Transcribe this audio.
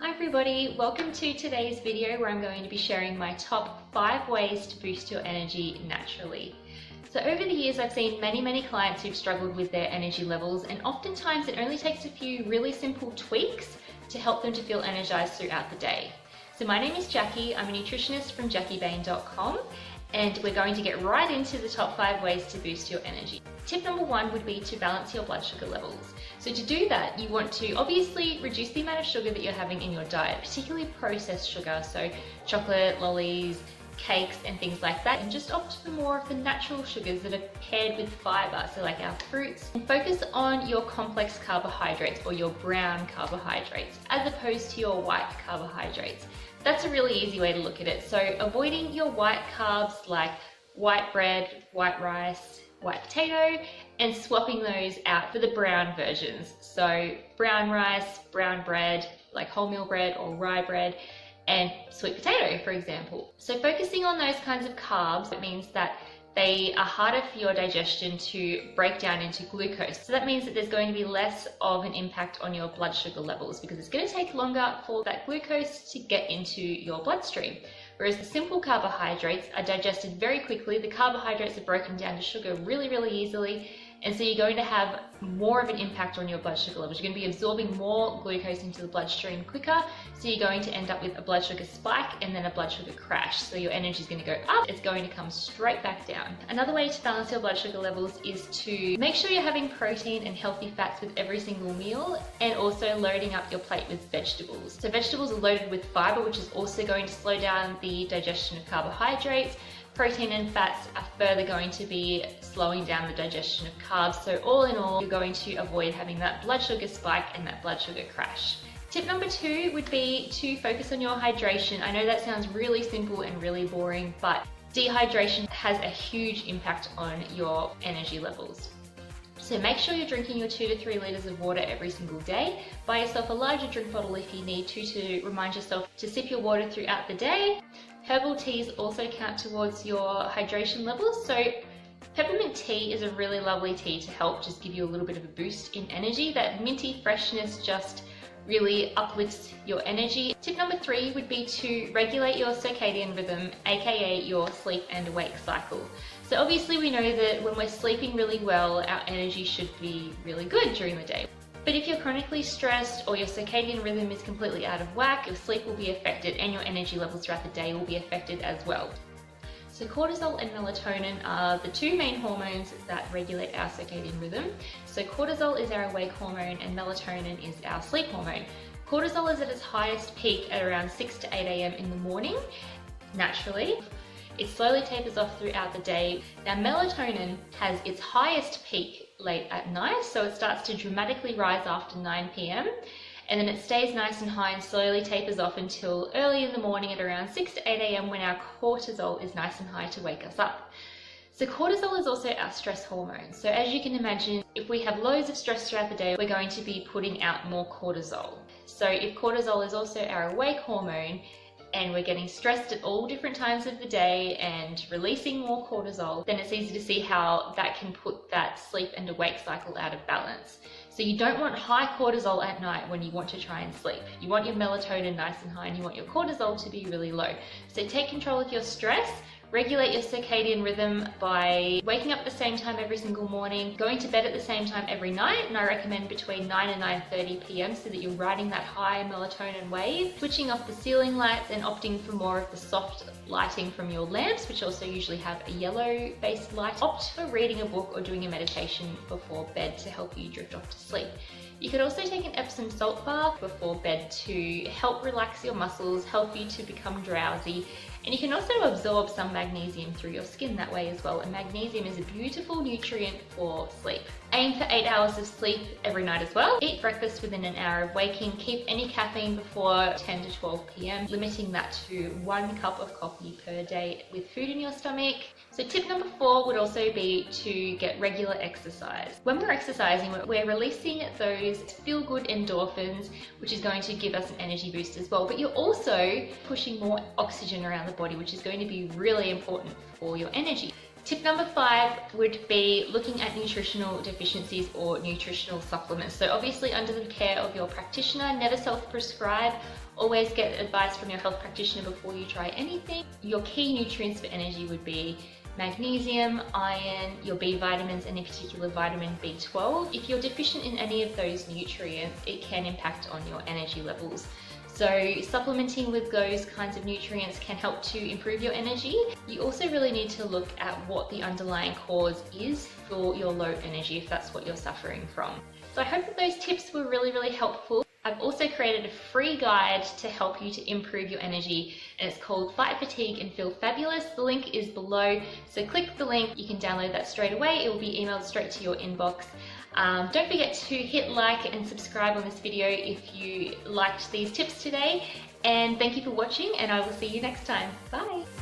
Hi everybody, welcome to today's video where I'm going to be sharing my top 5 ways to boost your energy naturally. So over the years I've seen many clients who've struggled with their energy levels, and oftentimes it only takes a few really simple tweaks to help them to feel energized throughout the day. So my name is Jacqui, I'm a nutritionist from JacquiBain.com, and we're going to get right into the top 5 ways to boost your energy. Tip number 1 would be to balance your blood sugar levels. So to do that, you want to obviously reduce the amount of sugar that you're having in your diet, particularly processed sugar, so chocolate, lollies, cakes and things like that, and just opt for more of the natural sugars that are paired with fiber, so like our fruits. And focus on your complex carbohydrates or your brown carbohydrates as opposed to your white carbohydrates. That's a really easy way to look at it. So avoiding your white carbs like white bread, white rice, white potato, and swapping those out for the brown versions. So brown rice, brown bread, like wholemeal bread or rye bread, and sweet potato, for example. So focusing on those kinds of carbs, it means that they are harder for your digestion to break down into glucose. So that means that there's going to be less of an impact on your blood sugar levels because it's going to take longer for that glucose to get into your bloodstream. Whereas the simple carbohydrates are digested very quickly. The carbohydrates are broken down to sugar really easily, and so you're going to have more of an impact on your blood sugar levels. You're going to be absorbing more glucose into the bloodstream quicker, so you're going to end up with a blood sugar spike and then a blood sugar crash. So your energy is going to go up, it's going to come straight back down. Another way to balance your blood sugar levels is to make sure you're having protein and healthy fats with every single meal, and also loading up your plate with vegetables. So vegetables are loaded with fiber, which is also going to slow down the digestion of carbohydrates. Protein and fats are further going to be slowing down the digestion of carbs. So all in all, you're going to avoid having that blood sugar spike and that blood sugar crash. Tip number 2 would be to focus on your hydration. I know that sounds really simple and really boring, but dehydration has a huge impact on your energy levels. So make sure you're drinking your 2 to 3 litres of water every single day. Buy yourself a larger drink bottle if you need to remind yourself to sip your water throughout the day. Herbal teas also count towards your hydration levels. So peppermint tea is a really lovely tea to help just give you a little bit of a boost in energy. That minty freshness just really uplifts your energy. Tip number 3 would be to regulate your circadian rhythm, aka your sleep and wake cycle. So obviously we know that when we're sleeping really well, our energy should be really good during the day. But if you're chronically stressed or your circadian rhythm is completely out of whack, your sleep will be affected and your energy levels throughout the day will be affected as well. So cortisol and melatonin are the 2 main hormones that regulate our circadian rhythm. So cortisol is our awake hormone and melatonin is our sleep hormone. Cortisol is at its highest peak at around 6 to 8 a.m. in the morning, naturally. It slowly tapers off throughout the day. Now melatonin has its highest peak late at night, so it starts to dramatically rise after 9 p.m. and then it stays nice and high and slowly tapers off until early in the morning at around 6 to 8 a.m. when our cortisol is nice and high to wake us up. So cortisol is also our stress hormone. So as you can imagine, if we have loads of stress throughout the day, we're going to be putting out more cortisol. So if cortisol is also our awake hormone, and we're getting stressed at all different times of the day and releasing more cortisol, then it's easy to see how that can put that sleep and awake cycle out of balance. So you don't want high cortisol at night when you want to try and sleep. You want your melatonin nice and high and you want your cortisol to be really low. So take control of your stress. Regulate your circadian rhythm by waking up at the same time every single morning, going to bed at the same time every night, and I recommend between 9 and 9:30 p.m. so that you're riding that high melatonin wave, switching off the ceiling lights and opting for more of the soft lighting from your lamps, which also usually have a yellow based light. Opt for reading a book or doing a meditation before bed to help you drift off to sleep. You could also take an Epsom salt bath before bed to help relax your muscles, help you to become drowsy, and you can also absorb some magnesium through your skin that way as well, and magnesium is a beautiful nutrient for sleep. Aim for 8 hours of sleep every night as well. Eat breakfast within an hour of waking. Keep any caffeine before 10 to 12 p.m, limiting that to 1 cup of coffee per day with food in your stomach. So tip number 4 would also be to get regular exercise. When we're exercising, we're releasing those feel-good endorphins, which is going to give us an energy boost as well, but you're also pushing more oxygen around the body, which is going to be really important for your energy. Tip number 5 would be looking at nutritional deficiencies or nutritional supplements. So obviously under the care of your practitioner, never self-prescribe. Always get advice from your health practitioner before you try anything. Your key nutrients for energy would be magnesium, iron, your B vitamins, and in particular vitamin B12. If you're deficient in any of those nutrients, it can impact on your energy levels. So supplementing with those kinds of nutrients can help to improve your energy. You also really need to look at what the underlying cause is for your low energy if that's what you're suffering from. So I hope that those tips were really helpful. I've also created a free guide to help you to improve your energy, and it's called Fight Fatigue and Feel Fabulous. The link is below, so click the link, you can download that straight away. It will be emailed straight to your inbox. Don't forget to hit like and subscribe on this video if you liked these tips today, and thank you for watching, and I will see you next time. Bye!